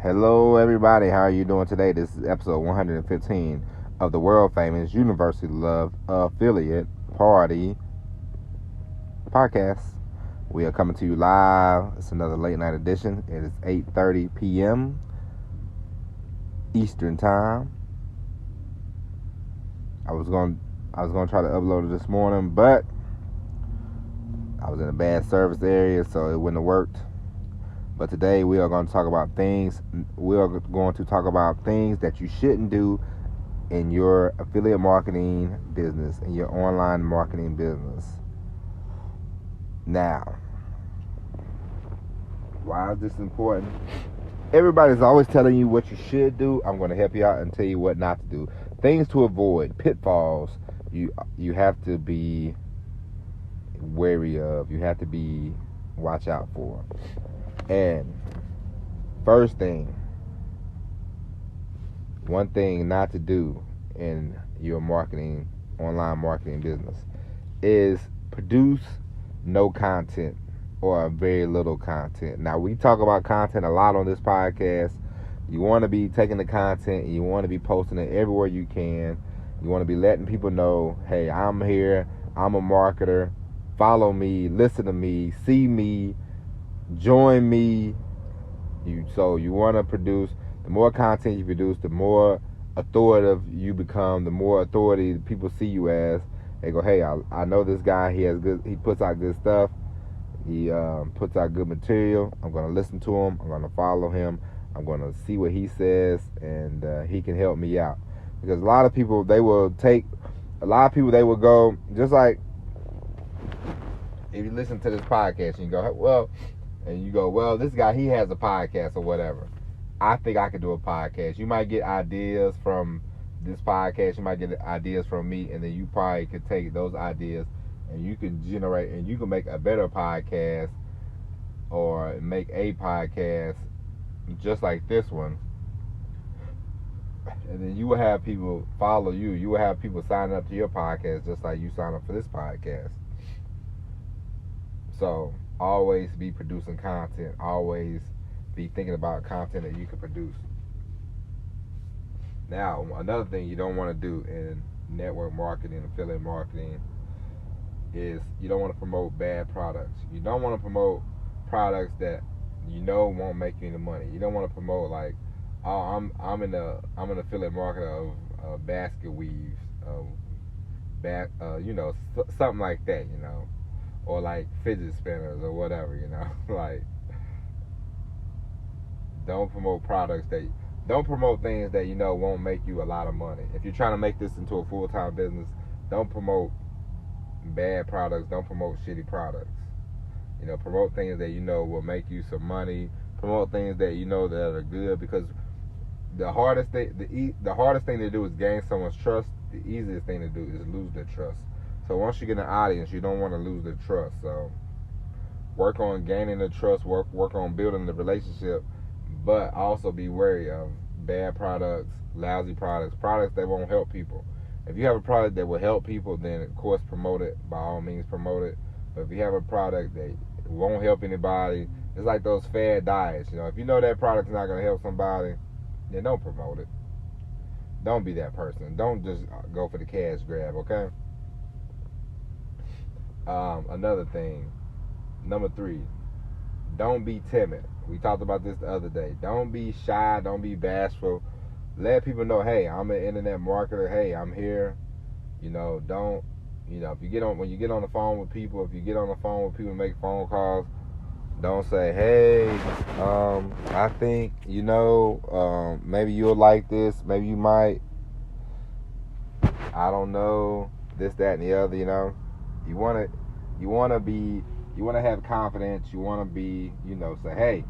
Hello, everybody. How are you doing today? This is episode 115 of the world famous University Love Affiliate Party podcast. We are coming to you live. It's another late night edition. It is 8:30 p.m. Eastern Time. I was going to try to upload it this morning, but I was in a bad service area, so it wouldn't have worked. But today we are going to talk about things. We are going to talk about things that you shouldn't do in your affiliate marketing business, in your online marketing business. Now, why is this important? Everybody's always telling you what you should do. I'm going to help you out and tell you what not to do. Things to avoid, pitfalls you have to be wary of. You have to watch out for. And first thing, one thing not to do in your online marketing business is produce no content or very little content. Now, we talk about content a lot on this podcast. You want to be taking the content and you want to be posting it everywhere you can. You want to be letting people know, hey, I'm here, I'm a marketer, follow me, listen to me, see me, join me. So you want to produce. The more content you produce, the more authoritative you become. The more authority people see you as. They go, hey, I know this guy. He puts out good stuff. He puts out good material. I'm going to listen to him. I'm going to follow him. I'm going to see what he says, and he can help me out. Because a lot of people, they will go, just like if you listen to this podcast and you go, well, this guy, he has a podcast or whatever. I think I could do a podcast. You might get ideas from this podcast. You might get ideas from me, and then you probably could take those ideas and you can generate and you can make a better podcast or make a podcast just like this one. And then you will have people follow you. You will have people sign up to your podcast just like you sign up for this podcast. So always be producing content. Always be thinking about content that you can produce. Now, another thing you don't want to do in network marketing, affiliate marketing, is you don't want to promote bad products. You don't want to promote products that you know won't make you any money. You don't want to promote like, oh, I'm an affiliate marketer of basket weaves, something like that, or like fidget spinners or whatever, like don't promote things that won't make you a lot of money. If you're trying to make this into a full-time business, don't promote bad products, don't promote shitty products. Promote things that will make you some money. Promote things that that are good, because the hardest thing to do is gain someone's trust. The easiest thing to do is lose their trust. So once you get an audience, you don't want to lose their trust. So work on gaining the trust, work on building the relationship, but also be wary of bad products, lousy products that won't help people. If you have a product that will help people, then of course promote it. By all means promote it. But if you have a product that won't help anybody, it's like those fad diets. If you know that product's not going to help somebody, then don't promote it. Don't be that person. Don't just go for the cash grab, okay? Another thing, number 3, don't be timid. We talked about this the other day. Don't be shy. Don't be bashful. Let people know, hey, I'm an internet marketer. Hey, I'm here. Don't, when you get on the phone with people, and make phone calls, don't say, hey, I think, maybe you'll like this. Maybe you might. I don't know. This, that, and the other, You want to have confidence. You want to be, say, hey,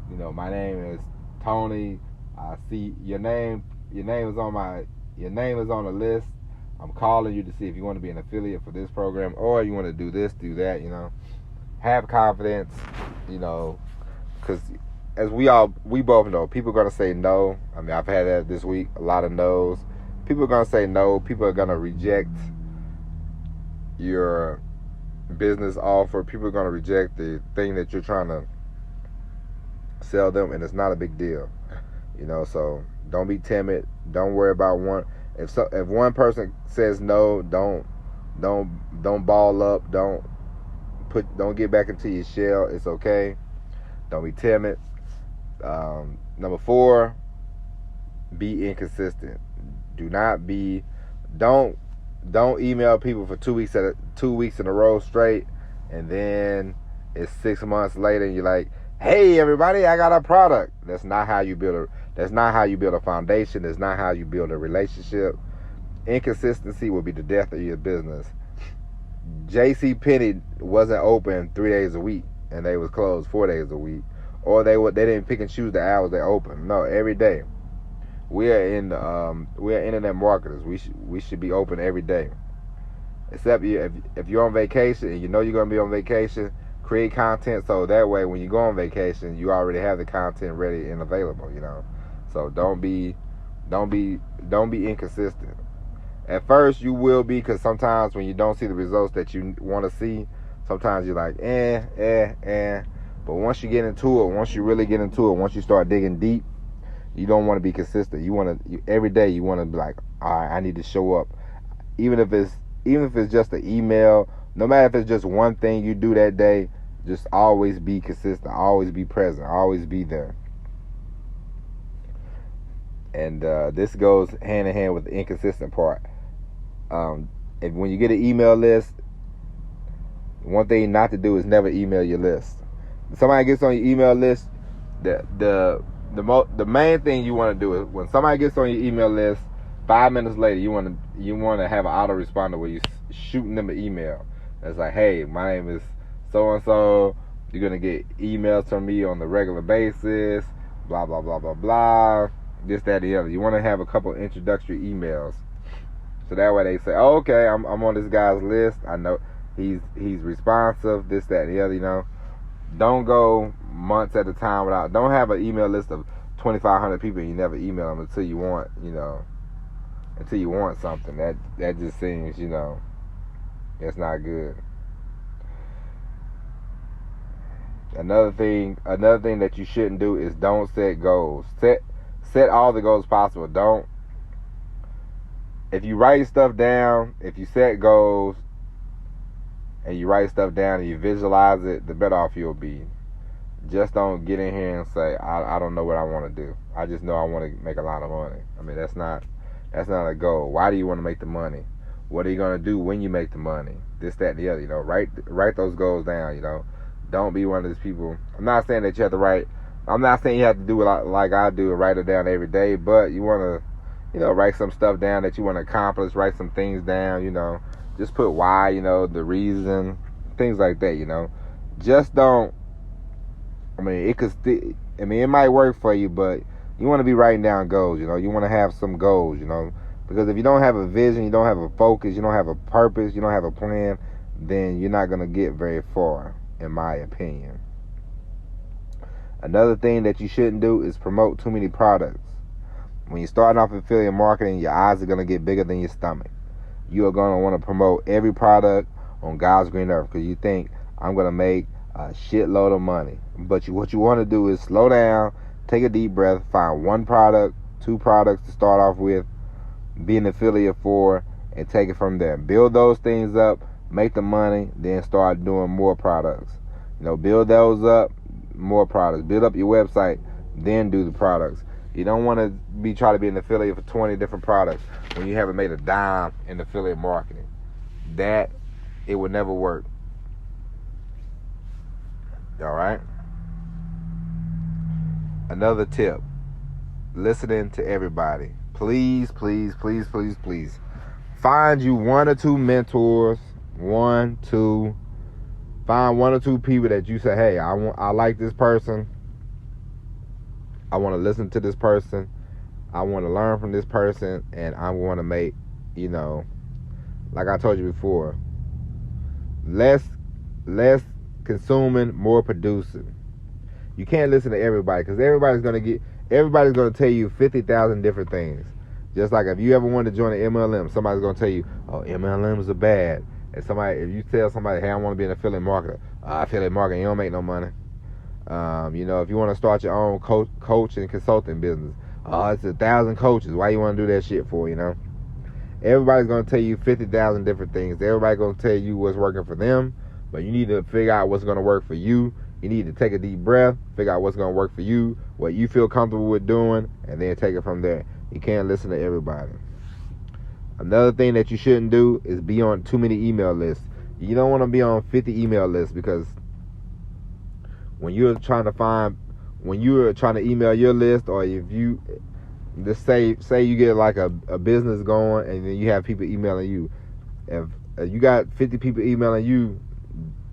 my name is Tony. I see your name is on the list. I'm calling you to see if you want to be an affiliate for this program, or you want to do this, do that, Have confidence, because as we both know, people are going to say no. I mean, I've had that this week, a lot of no's. People are going to say no. People are going to reject your business offer. People are going to reject the thing that you're trying to sell them, and it's not a big deal. You know, so don't be timid. Don't worry about one. If one person says no, don't ball up. Don't get back into your shell. It's okay. Don't be timid. Number 4, be inconsistent. Don't email people for 2 weeks in a row straight, and then it's 6 months later and you're like, hey everybody, I got a product. That's not how you build a foundation. That's not how you build a relationship. Inconsistency will be the death of your business. JC Penney wasn't open 3 days a week and they was closed 4 days a week, or they didn't pick and choose the hours they open. No, every day. We are internet marketers. We should be open every day. Except if you're on vacation and you know you're gonna be on vacation, create content so that way when you go on vacation you already have the content ready and available. You know, so don't be inconsistent. At first you will be, because sometimes when you don't see the results that you want to see, sometimes you're like but once you get into it, once you really get into it, once you start digging deep, you don't want to be consistent. Every day you want to be like, all right, I need to show up, even if it's just an email. No matter if it's just one thing you do that day, just always be consistent, always be present, always be there. And this goes hand in hand with the inconsistent part. When you get an email list, one thing not to do is never email your list. If somebody gets on your email list, the main thing you want to do is when somebody gets on your email list, 5 minutes later you want to have an autoresponder where you shooting them an email. It's like, hey, my name is so and so. You're gonna get emails from me on the regular basis. Blah blah blah blah blah. This, that, the other. You want to have a couple introductory emails, so that way they say, oh, okay, I'm on this guy's list. I know he's responsive. This, that, and the other. You know, don't go months at a time without. Don't have an email list of 2,500 people and you never email them until you want something. That just seems, it's not good. Another thing that you shouldn't do is don't set goals. Set all the goals possible. If you write stuff down, if you set goals and you write stuff down and you visualize it, the better off you'll be. Just don't get in here and say, I don't know what I want to do. I just know I want to make a lot of money. I mean, that's not a goal. Why do you want to make the money? What are you going to do when you make the money? This, that, and the other. Write those goals down. Don't be one of these people. I'm not saying that you have to write. I'm not saying you have to do it like I do and write it down every day. But you want to, write some stuff down that you want to accomplish. Write some things down. Just put why. The reason, things like that. Just don't. I mean, it might work for you, but you want to be writing down goals. You want to have some goals. Because if you don't have a vision, you don't have a focus, you don't have a purpose, you don't have a plan, then you're not going to get very far, in my opinion. Another thing that you shouldn't do is promote too many products. When you're starting off affiliate marketing, your eyes are going to get bigger than your stomach. You are going to want to promote every product on God's green earth because you think, I'm going to make a shitload of money. But what you want to do is slow down, take a deep breath, find one product, 2 products to start off with, be an affiliate for, and take it from there. Build those things up, make the money, then start doing more products. Build those up, more products. Build up your website, then do the products. You don't want to try to be an affiliate for 20 different products when you haven't made a dime in affiliate marketing. That, it would never work. Alright? Another tip. Listening to everybody. Please, please, please, please, please. Find you 1 or 2 mentors. 1, 2. Find 1 or 2 people that you say, hey, I like this person. I want to listen to this person. I want to learn from this person. And I want to make, like I told you before, less consuming, more producing. You can't listen to everybody because everybody's going to tell you 50,000 different things. Just like if you ever want to join an MLM, somebody's going to tell you, oh, MLMs are bad. And if you tell somebody, hey, I want to be an affiliate marketer, affiliate marketing, you don't make no money. If you want to start your own coach and consulting business, it's 1,000 coaches. Why you want to do that shit for? Everybody's gonna tell you 50,000 different things. Everybody's gonna tell you what's working for them, but you need to figure out what's gonna work for you. You need to take a deep breath, figure out what's gonna work for you, what you feel comfortable with doing, and then take it from there. You can't listen to everybody. Another thing that you shouldn't do is be on too many email lists. You don't want to be on 50 email lists, because when you're trying to email your list, or if you just say you get like a business going and then you have people emailing you. If you got 50 people emailing you,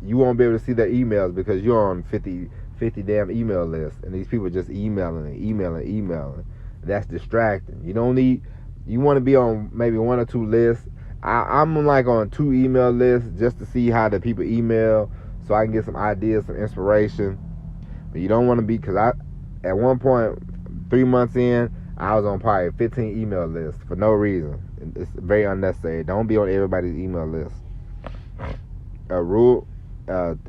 you won't be able to see their emails because you're on 50 damn email lists, and these people just emailing. That's distracting. You want to be on maybe one or two lists. I'm like on 2 email lists just to see how the people email, so I can get some ideas, some inspiration. But you don't want to be, because at one point, 3 months in, I was on probably 15 email lists for no reason. It's very unnecessary. Don't be on everybody's email list.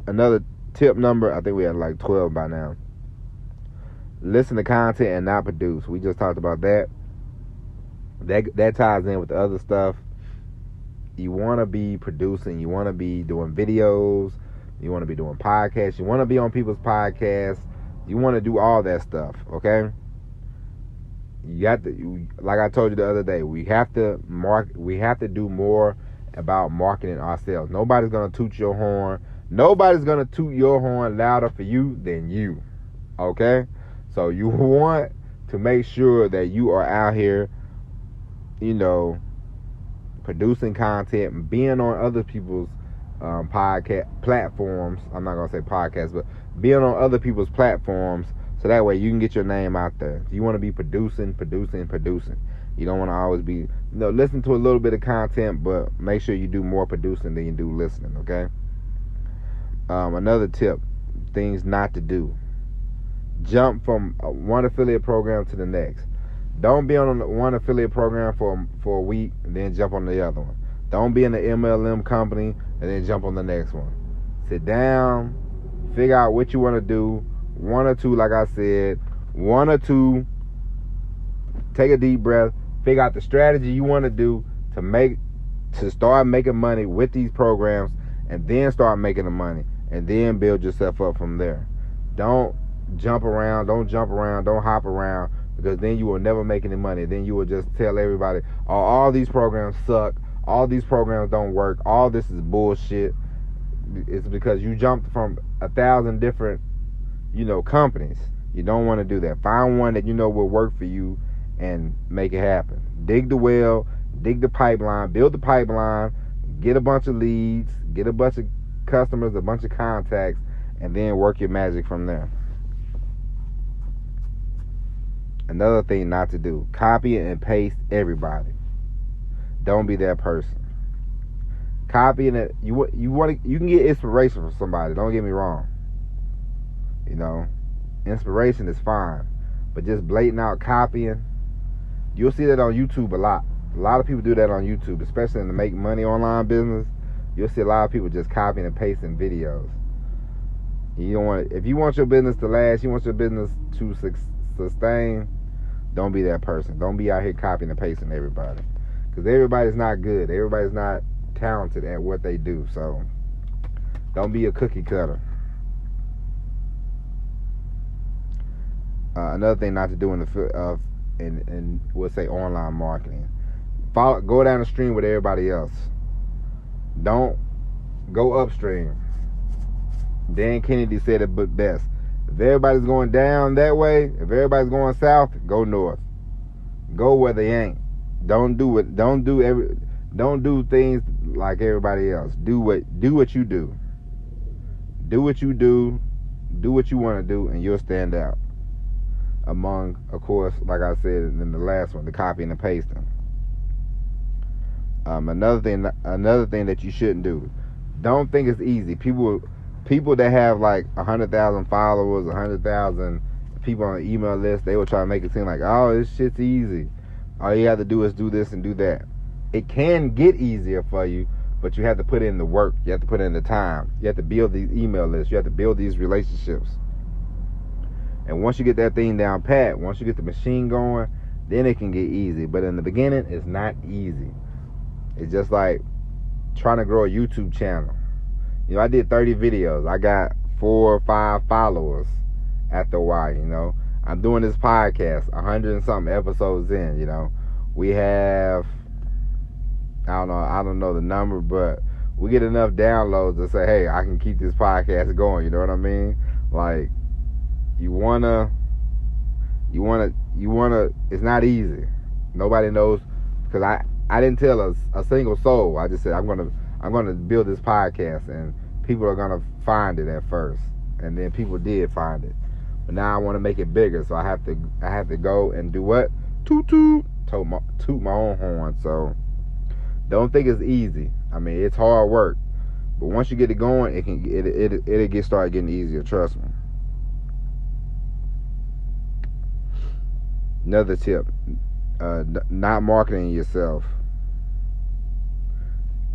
Another tip number, I think we had like 12 by now. Listen to content and not produce. We just talked about that. That ties in with the other stuff. You want to be producing. You want to be doing videos. You want to be doing podcasts. You want to be on people's podcasts. You want to do all that stuff, okay? Like I told you the other day, we have to do more about marketing ourselves. Nobody's going to toot your horn. Nobody's going to toot your horn louder for you than you, okay? So you want to make sure that you are out here, producing content, being on other people's podcast platforms. I'm not going to say podcasts, but being on other people's platforms, so that way you can get your name out there. You want to be producing. You don't want to always be, listen to a little bit of content, but make sure you do more producing than you do listening, okay? Another tip, things not to do. Jump from one affiliate program to the next. Don't be on one affiliate program for a week and then jump on the other one. Don't be in the MLM company and then jump on the next one. Sit down, figure out what you want to do. 1 or 2, like I said. 1 or 2. Take a deep breath. Figure out the strategy you want to do to start making money with these programs, and then start making the money, and then build yourself up from there. Don't jump around. Don't hop around, because then you will never make any money. Then you will just tell everybody, all these programs suck. All these programs don't work. All this is bullshit. It's because you jumped from 1,000 different companies. You don't want to do that. Find one that will work for you and make it happen. Dig the well, dig the pipeline, build the pipeline, get a bunch of leads, get a bunch of customers, a bunch of contacts, and then work your magic from there. Another thing not to do, copy and paste everybody. Don't be that person. Copying it, you can get inspiration from somebody, don't get me wrong. Inspiration is fine, but just blatant out copying, you'll see that on YouTube a lot. A lot of people do that on YouTube, especially in the make money online business. You'll see a lot of people just copying and pasting videos. If you want your business to last, you want your business to sustain, don't be that person. Don't be out here copying and pasting everybody, because everybody's not good. Everybody's not talented at what they do. So don't be a cookie cutter. Another thing not to do in we'll say online marketing, go down the stream with everybody else. Don't go upstream. Dan Kennedy said it but best. If everybody's going down that way, if everybody's going south, go north. Go where they ain't. Don't do things like everybody else. Do what you do. Do what you do. Do what you want to do, and you'll stand out. Among, of course, like I said in the last one, the copying and pasting. Another thing that you shouldn't do. Don't think it's easy. People that have like 100,000 followers, 100,000 people on the email list, they will try to make it seem like, this shit's easy. All you have to do is do this and do that. It can get easier for you, but you have to put in the work. You have to put in the time. You have to build these email lists. You have to build these relationships. And once you get that thing down pat, once you get the machine going, then it can get easy. But in the beginning, it's not easy. It's just like trying to grow a YouTube channel. You know, I did 30 videos. I got 4 or 5 followers after a while, you know. I'm doing this podcast, 100 and something episodes in, you know. We have, I don't know the number, but we get enough downloads to say, hey, I can keep this podcast going, you know what I mean? Like, you wanna, it's not easy. Nobody knows, because I didn't tell a single soul. I just said, I'm gonna build this podcast, and people are gonna find it at first. And then people did find it. But now I want to make it bigger, so I have to go and do what? Toot my own horn. So don't think it's easy. I mean, it's hard work, but once you get it going, it'll start getting easier. Trust me. Another tip: not marketing yourself.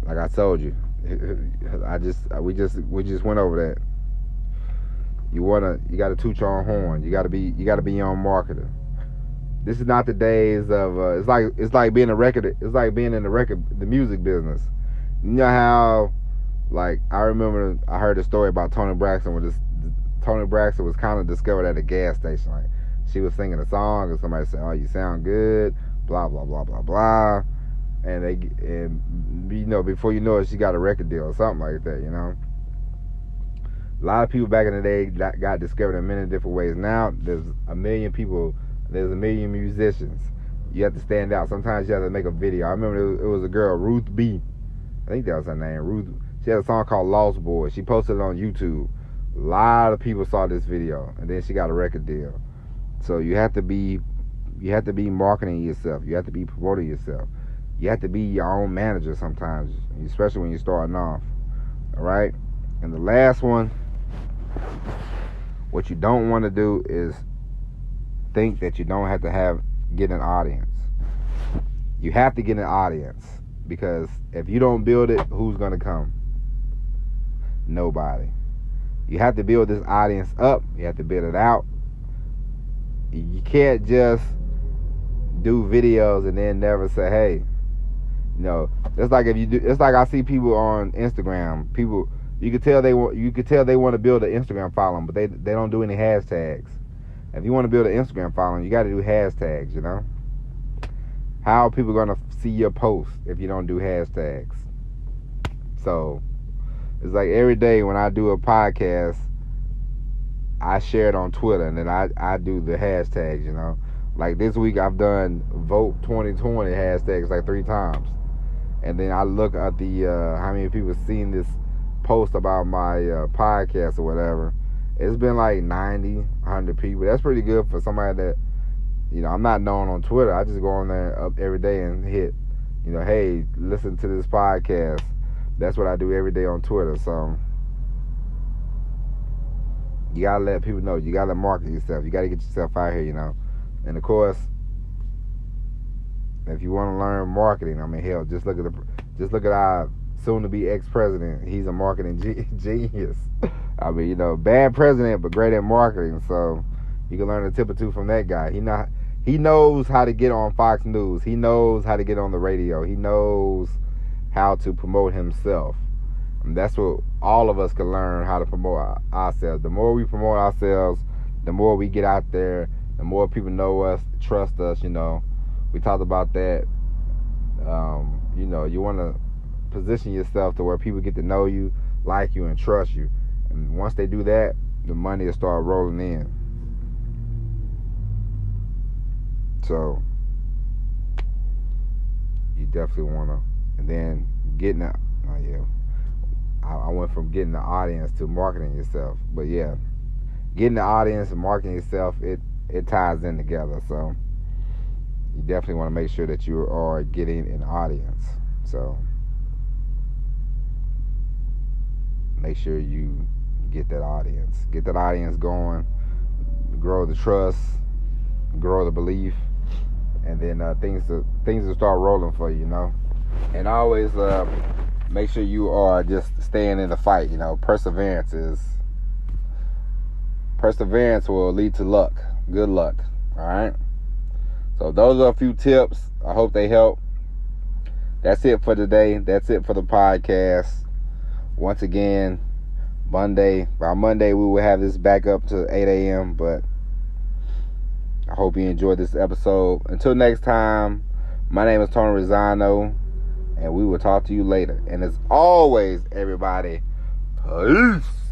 Like I told you, we just went over that. You got to toot your own horn. You got to be your own marketer. This is not the days of it's like being in the music business. You know how, like, I remember I heard a story about Toni Braxton where Toni Braxton was kind of discovered at a gas station. Like, she was singing a song and somebody said, "Oh, you sound good," blah blah blah blah blah, and you know, before you know it, she got a record deal or something like that, you know. A lot of people back in the day got discovered in many different ways. Now there's a million people. There's a million musicians. You have to stand out. Sometimes you have to make a video. I remember it was a girl, Ruth B. I think that was her name. Ruth. She had a song called Lost Boy. She posted it on YouTube. A lot of people saw this video, and then she got a record deal. So you have to be marketing yourself. You have to be promoting yourself. You have to be your own manager sometimes, especially when you're starting off. All right. And the last one, what you don't want to do is think that you don't have to get an audience. You have to get an audience, because if you don't build it, who's going to come? Nobody. You have to build this audience up. You have to build it out. You can't just do videos and then never say, hey, you know, it's like I see people on Instagram, people, you could tell they want to build an Instagram following, but they don't do any hashtags. If you want to build an Instagram following, you got to do hashtags, you know? How are people going to see your post if you don't do hashtags? So, it's like every day when I do a podcast, I share it on Twitter, and then I do the hashtags, you know? Like this week, I've done Vote 2020 hashtags like 3 times. And then I look at the how many people seen this post about my podcast or whatever. It's been like 90, 100 people. That's pretty good for somebody that, you know, I'm not known on Twitter. I just go on there up every day and hit, you know, hey, listen to this podcast. That's what I do every day on Twitter. So you gotta let people know. You gotta market yourself. You gotta get yourself out here, you know. And of course, if you want to learn marketing, I mean, hell, just look at our soon-to-be ex-president. He's a marketing genius. I mean, you know, bad president, but great at marketing. So you can learn a tip or two from that guy. He knows how to get on Fox News. He knows how to get on the radio. He knows how to promote himself. And that's what all of us can learn, how to promote ourselves. The more we promote ourselves, the more we get out there, the more people know us, trust us, you know. We talked about that. You know, you want to position yourself to where people get to know you, like you, and trust you. And once they do that, the money will start rolling in. So you definitely want to. And then getting the, oh yeah, I went from getting the audience to marketing yourself. But yeah, getting the audience and marketing yourself, it ties in together. So you definitely want to make sure that you are getting an audience. So make sure you get that audience. Get that audience going. Grow the trust. Grow the belief. And then things will start rolling for you, you know. And always make sure you are just staying in the fight, you know. Perseverance perseverance will lead to luck. Good luck. All right. So those are a few tips. I hope they help. That's it for today. That's it for the podcast. Once again, by Monday, we will have this back up to 8 a.m. But I hope you enjoyed this episode. Until next time, my name is Tony Rosano, and we will talk to you later. And as always, everybody, peace.